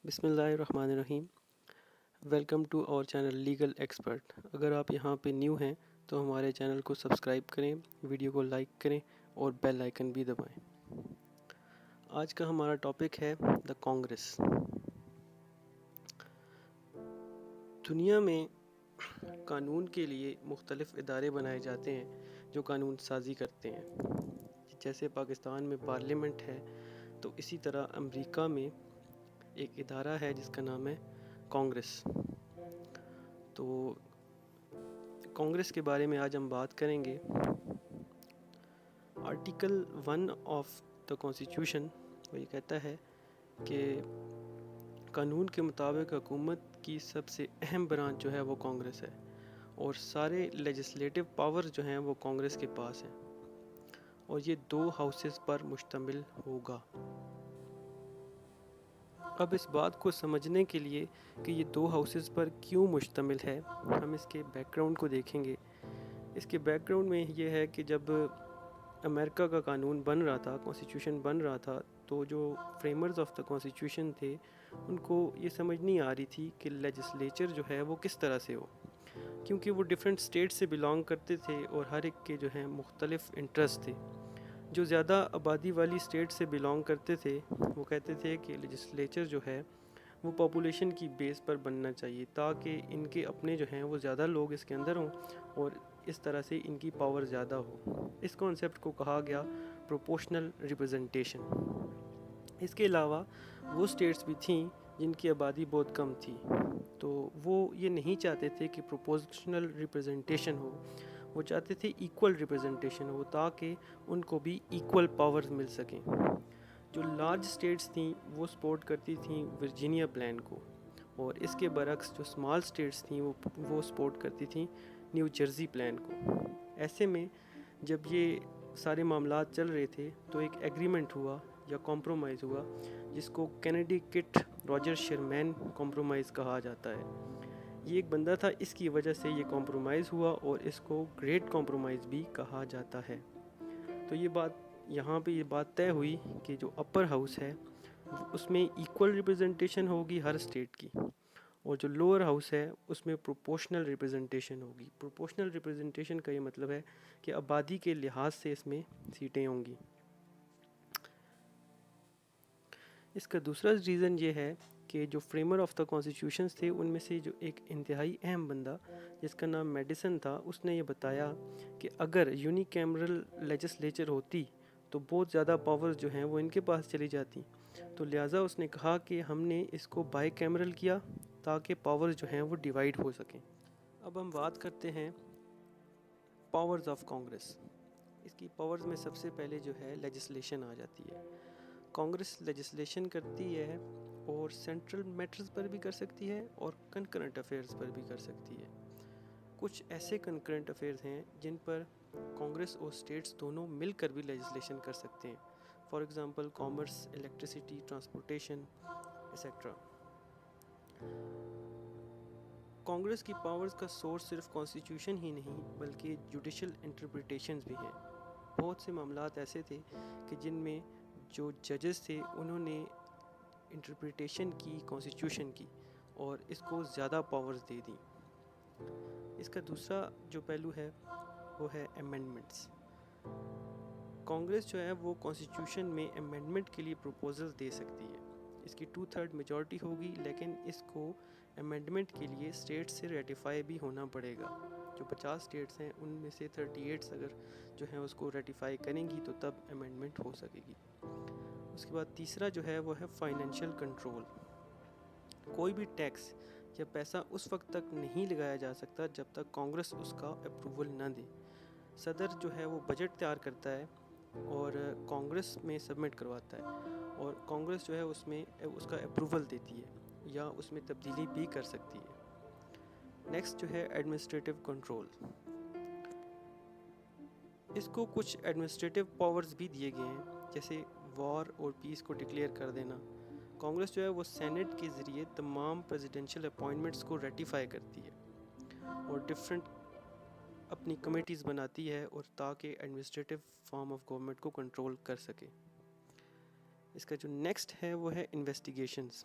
بسم اللہ الرحمن الرحیم۔ ویلکم ٹو اور چینل لیگل ایکسپرٹ۔ اگر آپ یہاں پہ نیو ہیں تو ہمارے چینل کو سبسکرائب کریں، ویڈیو کو لائک کریں اور بیل آئیکن بھی دبائیں۔ آج کا ہمارا ٹاپک ہے دا کانگریس۔ دنیا میں قانون کے لیے مختلف ادارے بنائے جاتے ہیں جو قانون سازی کرتے ہیں۔ جیسے پاکستان میں پارلیمنٹ ہے تو اسی طرح امریکہ میں ایک ادارہ ہے جس کا نام ہے کانگریس۔ تو کانگریس کے بارے میں آج ہم بات کریں گے۔ آرٹیکل 1 آف دا کانسٹیٹیوشن وہ یہ کہتا ہے کہ قانون کے مطابق حکومت کی سب سے اہم برانچ جو ہے وہ کانگریس ہے، اور سارے لیجسلیٹو پاور جو ہیں وہ کانگریس کے پاس ہیں، اور یہ 2 ہاؤسز پر مشتمل ہوگا۔ اب اس بات کو سمجھنے کے لیے کہ یہ 2 ہاؤسز پر کیوں مشتمل ہے، ہم اس کے بیک گراؤنڈ کو دیکھیں گے۔ اس کے بیک گراؤنڈ میں یہ ہے کہ جب امریکہ کا قانون بن رہا تھا، کانسٹیٹیوشن بن رہا تھا، تو جو فریمرز آف دا کانسٹیٹیوشن تھے ان کو یہ سمجھ نہیں آ رہی تھی کہ لیجسلیچر جو ہے وہ کس طرح سے ہو، کیونکہ وہ ڈیفرنٹ اسٹیٹ سے بلانگ کرتے تھے اور ہر ایک کے جو ہیں مختلف انٹرسٹ تھے۔ جو زیادہ آبادی والی اسٹیٹ سے بلانگ کرتے تھے وہ کہتے تھے کہ لیجسلیچر جو ہے وہ پاپولیشن کی بیس پر بننا چاہیے، تاکہ ان کے اپنے جو ہیں وہ زیادہ لوگ اس کے اندر ہوں اور اس طرح سے ان کی پاور زیادہ ہو۔ اس کانسیپٹ کو کہا گیا پروپورشنل ریپرزنٹیشن۔ اس کے علاوہ وہ اسٹیٹس بھی تھیں جن کی آبادی بہت کم تھی، تو وہ یہ نہیں چاہتے تھے کہ پروپورشنل ریپرزنٹیشن ہو، وہ چاہتے تھے ایکول ریپرزنٹیشن ہو، تاکہ ان کو بھی ایکول پاورز مل سکیں۔ جو لارج اسٹیٹس تھیں وہ سپورٹ کرتی تھیں ورجینیا پلان کو، اور اس کے برعکس جو اسمال اسٹیٹس تھیں وہ سپورٹ کرتی تھیں نیو جرسی پلان کو۔ ایسے میں جب یہ سارے معاملات چل رہے تھے تو ایک ایگریمنٹ ہوا یا کمپرومائز ہوا جس کو کینیڈیکٹ راجر شرمین کمپرومائز کہا جاتا ہے۔ یہ ایک بندہ تھا، اس کی وجہ سے یہ کمپرومائز ہوا اور اس کو گریٹ کمپرومائز بھی کہا جاتا ہے۔ تو یہاں پہ یہ بات طے ہوئی کہ جو اپر ہاؤس ہے اس میں ایکول ریپرزنٹیشن ہوگی ہر اسٹیٹ کی، اور جو لوور ہاؤس ہے اس میں پروپورشنل ریپرزنٹیشن ہوگی۔ پروپورشنل ریپرزنٹیشن کا یہ مطلب ہے کہ آبادی کے لحاظ سے اس میں سیٹیں ہوں گی۔ اس کا دوسرا ریزن یہ ہے کہ جو فریمر آف دا کانسٹیٹیوشنز تھے ان میں سے جو ایک انتہائی اہم بندہ جس کا نام میڈیسن تھا، اس نے یہ بتایا کہ اگر یونی کیمرل لیجسلیچر ہوتی تو بہت زیادہ پاورز جو ہیں وہ ان کے پاس چلی جاتی، تو لہٰذا اس نے کہا کہ ہم نے اس کو بائی کیمرل کیا تاکہ پاورز جو ہیں وہ ڈیوائیڈ ہو سکیں۔ اب ہم بات کرتے ہیں پاورز آف کانگریس۔ اس کی پاورز میں سب سے پہلے جو ہے لیجسلیشن آ جاتی ہے۔ کانگریس لیجسلیشن کرتی ہے اور سینٹرل میٹرز پر بھی کر سکتی ہے اور کنکرنٹ افیئرز پر بھی کر سکتی ہے۔ کچھ ایسے کنکرنٹ افیئرز ہیں جن پر کانگریس اور اسٹیٹس دونوں مل کر بھی لیجسلیشن کر سکتے ہیں، for example commerce, electricity, transportation etcetera. Congress کی پاورز کا سورس صرف کانسٹیٹیوشن ہی نہیں بلکہ جوڈیشل انٹرپریٹیشنز بھی ہیں۔ بہت سے معاملات ایسے تھے کہ جن میں جو ججز تھے انہوں نے انٹرپریٹیشن کی کانسٹیٹیوشن کی اور اس کو زیادہ پاورز دے دیں۔ اس کا دوسرا جو پہلو ہے وہ ہے امینڈمنٹس۔ کانگریس جو ہے وہ کانسٹیٹیوشن میں امینڈمنٹ کے لیے پروپوزل دے سکتی ہے۔ اس کی 2/3 میجورٹی ہوگی، لیکن اس کو امینڈمنٹ کے لیے اسٹیٹ سے ریٹیفائی بھی ہونا پڑے گا۔ جو 50 اسٹیٹس ہیں ان میں سے 38 اگر جو ہیں اس کو ریٹیفائی کریں گی تو تب امینڈمنٹ ہو سکے گی۔ اس کے بعد تیسرا جو ہے وہ ہے فائنینشیل کنٹرول۔ کوئی بھی ٹیکس یا پیسہ اس وقت تک نہیں لگایا جا سکتا جب تک کانگریس اس کا اپروول نہ دے۔ صدر جو ہے وہ بجٹ تیار کرتا ہے اور کانگریس میں سبمٹ کرواتا ہے، اور کانگریس جو ہے اس میں اس کا اپروول دیتی ہے یا اس میں تبدیلی بھی کر سکتی ہے۔ نیکسٹ جو ہے ایڈمنسٹریٹو کنٹرول۔ اس کو کچھ ایڈمنسٹریٹو پاورز بھی دیے گئے ہیں، جیسے وار اور پیس کو ڈکلیئر کر دینا۔ کانگریس جو ہے وہ سینٹ کے ذریعے تمام پریزیڈنشل اپوائنٹمنٹس کو ریٹیفائی کرتی ہے اور ڈفرینٹ اپنی کمیٹیز بناتی ہے اور تاکہ ایڈمنسٹریٹو فارم آف گورنمنٹ کو کنٹرول کر سکے۔ اس کا جو نیکسٹ ہے وہ ہے انویسٹیگیشنز۔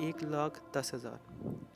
1,10,000।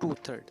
2/3।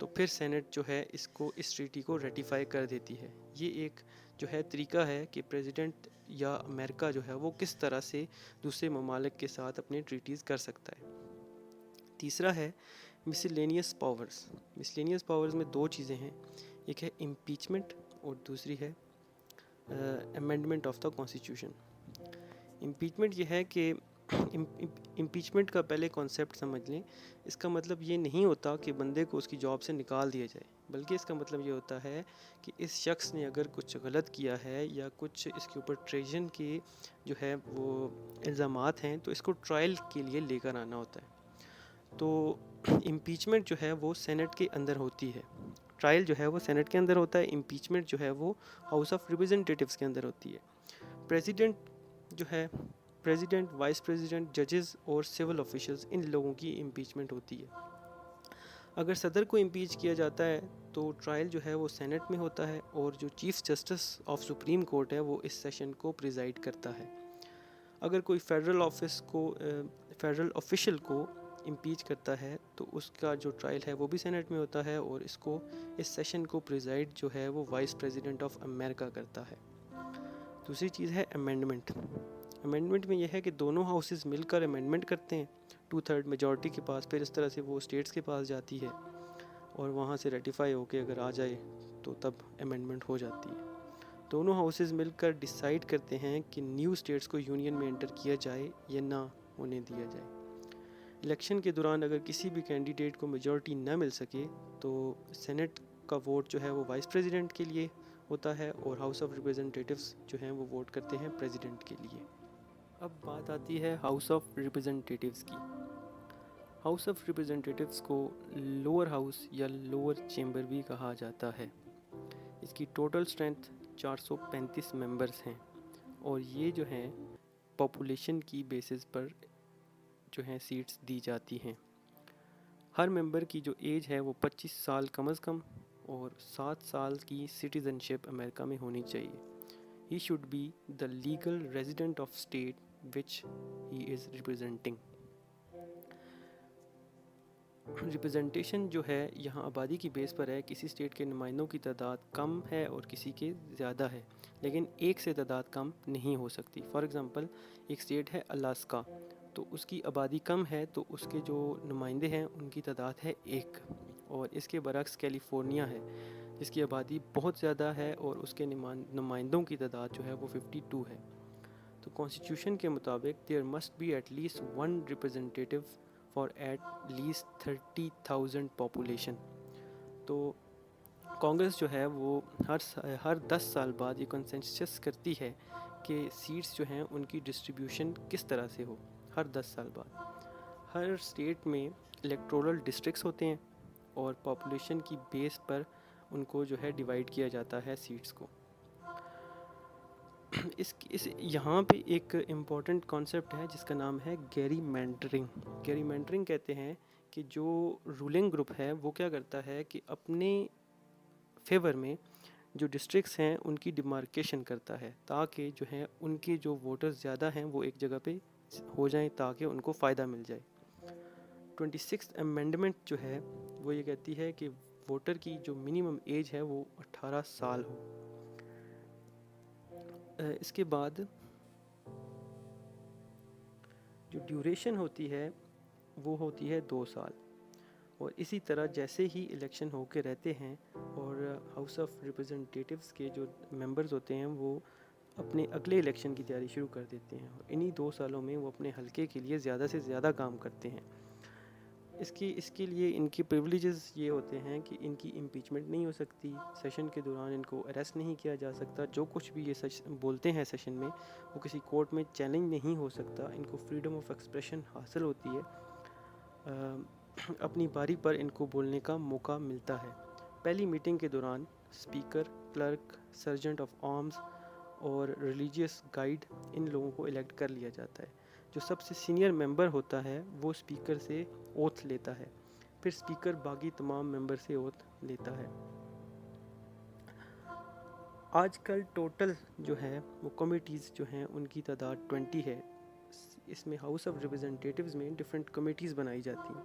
تو پھر سینٹ جو ہے اس ٹریٹی کو ریٹیفائی کر دیتی ہے. یہ ایک جو ہے طریقہ ہے کہ پریزیڈنٹ یا امریکہ جو ہے وہ کس طرح سے دوسرے ممالک کے ساتھ اپنے ٹریٹیز کر سکتا ہے. تیسرا ہے مسلینیس پاورز. مسلینیس پاورز میں دو چیزیں ہیں, ایک ہے امپیچمنٹ اور دوسری ہے amendment of the constitution. Impeachment یہ ہے کہ امپیچمنٹ کا پہلے کانسیپٹ سمجھ لیں. اس کا مطلب یہ نہیں ہوتا کہ بندے کو اس کی جاب سے نکال دیا جائے, بلکہ اس کا مطلب یہ ہوتا ہے کہ اس شخص نے اگر کچھ غلط کیا ہے یا کچھ اس کے اوپر ٹریجن کے جو ہے وہ الزامات ہیں تو اس کو ٹرائل کے لیے لے کر آنا ہوتا ہے. تو امپیچمنٹ جو ہے وہ سینٹ کے اندر ہوتی ہے, ٹرائل جو ہے وہ سینٹ کے اندر ہوتا ہے, امپیچمنٹ جو ہے وہ ہاؤس آف ریپرزنٹیٹیوز کے اندر ہوتی ہے. پریزیڈنٹ جو ہے, پریزیڈنٹ, وائس پریزیڈنٹ, ججز اور سول آفیشلز, ان لوگوں کی امپیچمنٹ ہوتی ہے. اگر صدر کو امپیچ کیا جاتا ہے تو ٹرائل جو ہے وہ سینٹ میں ہوتا ہے, اور جو chief justice of supreme court ہے وہ اس سیشن کو پریزائڈ کرتا ہے. اگر کوئی فیڈرل آفیشل کو امپیچ کرتا ہے تو اس کا جو ٹرائل ہے وہ بھی سینٹ میں ہوتا ہے, اور اس سیشن کو پریزائڈ جو ہے وہ وائس پریزیڈنٹ آف امریکہ کرتا ہے. دوسری چیز ہے امینڈمنٹ. امینڈمنٹ میں یہ ہے کہ دونوں ہاؤسز مل کر امینڈمنٹ کرتے ہیں 2/3 میجورٹی کے پاس, پھر اس طرح سے وہ اسٹیٹس کے پاس جاتی ہے اور وہاں سے ریٹیفائی ہو کے اگر آ جائے تو تب امینڈمنٹ ہو جاتی ہے. دونوں ہاؤسز مل کر ڈیسائیڈ کرتے ہیں کہ نیو اسٹیٹس کو یونین میں انٹر کیا جائے یا نہ ہونے دیا جائے. الیکشن کے دوران اگر کسی بھی کینڈیڈیٹ کو میجورٹی نہ مل سکے تو سینٹ کا ووٹ جو ہے وہ وائس پریزیڈنٹ کے لیے ہوتا ہے, اور ہاؤس آف ریپرزنٹیٹیوز جو ہیں وہ ووٹ کرتے ہیں پریزیڈنٹ کے لیے. اب بات آتی ہے ہاؤس آف ریپرزنٹیٹیوز کی. ہاؤس آف ریپرزنٹیٹیوز کو لوور ہاؤس یا لوور چیمبر بھی کہا جاتا ہے. اس کی ٹوٹل اسٹرینتھ 435 ممبرز ہیں, اور یہ جو ہیں پاپولیشن کی بیسس پر جو ہیں سیٹس دی جاتی ہیں. ہر ممبر کی جو ایج ہے وہ 25 سال کم از کم اور 7 سال کی سٹیزن شپ امریکہ میں ہونی چاہیے. He should be the legal resident of state which he is representing. Representation جو ہے یہاں آبادی کی بیس پر ہے. کسی اسٹیٹ کے نمائندوں کی تعداد کم ہے اور کسی کے زیادہ ہے, لیکن ایک سے تعداد کم نہیں ہو سکتی. فار ایگزامپل ایک اسٹیٹ ہے الاسکا, تو اس کی آبادی کم ہے تو اس کے جو نمائندے ہیں ان کی تعداد ہے 1, اور اس کے برعکس کیلیفورنیا ہے جس کی آبادی بہت زیادہ ہے اور اس کے نمائندوں کی تعداد جو ہے وہ 52 ہے. تو کانسٹیٹیوشن کے مطابق there must be at least one representative for at least 30,000 population. تو کانگریس جو ہے وہ ہر 10 سال بعد یہ کنسنسس کرتی ہے کہ سیٹس جو ہیں ان کی ڈسٹریبیوشن کس طرح سے ہو. ہر 10 سال بعد ہر اسٹیٹ میں الیکٹورل ڈسٹرکٹس ہوتے ہیں, اور پاپولیشن کی بیس پر ان کو جو ہے ڈیوائیڈ کیا جاتا ہے سیٹس کو. یہاں پہ ایک امپورٹنٹ کانسیپٹ ہے جس کا نام ہے گیری مینڈرنگ. گیری مینڈرنگ کہتے ہیں کہ جو رولنگ گروپ ہے وہ کیا کرتا ہے کہ اپنے فیور میں جو ڈسٹرکٹس ہیں ان کی ڈیمارکیشن کرتا ہے, تاکہ جو ہے ان کے جو ووٹرز زیادہ ہیں وہ ایک جگہ پہ ہو جائیں تاکہ ان کو فائدہ مل جائے. 26 امینڈمنٹ جو ہے وہ یہ کہتی ہے کہ ووٹر کی جو منیمم ایج ہے وہ 18 سال ہو. اس کے بعد جو ڈیوریشن ہوتی ہے وہ ہوتی ہے 2 سال, اور اسی طرح جیسے ہی الیکشن ہو کے رہتے ہیں اور ہاؤس آف ریپرزنٹیٹیوز کے جو ممبرز ہوتے ہیں وہ اپنے اگلے الیکشن کی تیاری شروع کر دیتے ہیں, اور انہی 2 سالوں میں وہ اپنے حلقے کے لیے زیادہ سے زیادہ کام کرتے ہیں. اس کے لیے ان کی پریولیجز یہ ہوتے ہیں کہ ان کی امپیچمنٹ نہیں ہو سکتی, سیشن کے دوران ان کو اریسٹ نہیں کیا جا سکتا, جو کچھ بھی یہ بولتے ہیں سیشن میں وہ کسی کورٹ میں چیلنج نہیں ہو سکتا, ان کو فریڈم آف ایکسپریشن حاصل ہوتی ہے, اپنی باری پر ان کو بولنے کا موقع ملتا ہے. پہلی میٹنگ کے دوران speaker, clerk, sergeant of arms اور ریلیجیس گائیڈ ان لوگوں کو الیکٹ کر لیا جاتا ہے. جو سب سے سینئر ممبر ہوتا ہے وہ اسپیکر سے اوتھ لیتا ہے, پھر اسپیکر باقی تمام ممبر سے اوتھ لیتا ہے. آج کل ٹوٹل جو ہے وہ کمیٹیز جو ہیں ان کی تعداد 20 ہے. اس میں ہاؤس آف ریپرزنٹیٹیوز میں ڈفرینٹ کمیٹیز بنائی جاتی ہیں.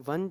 1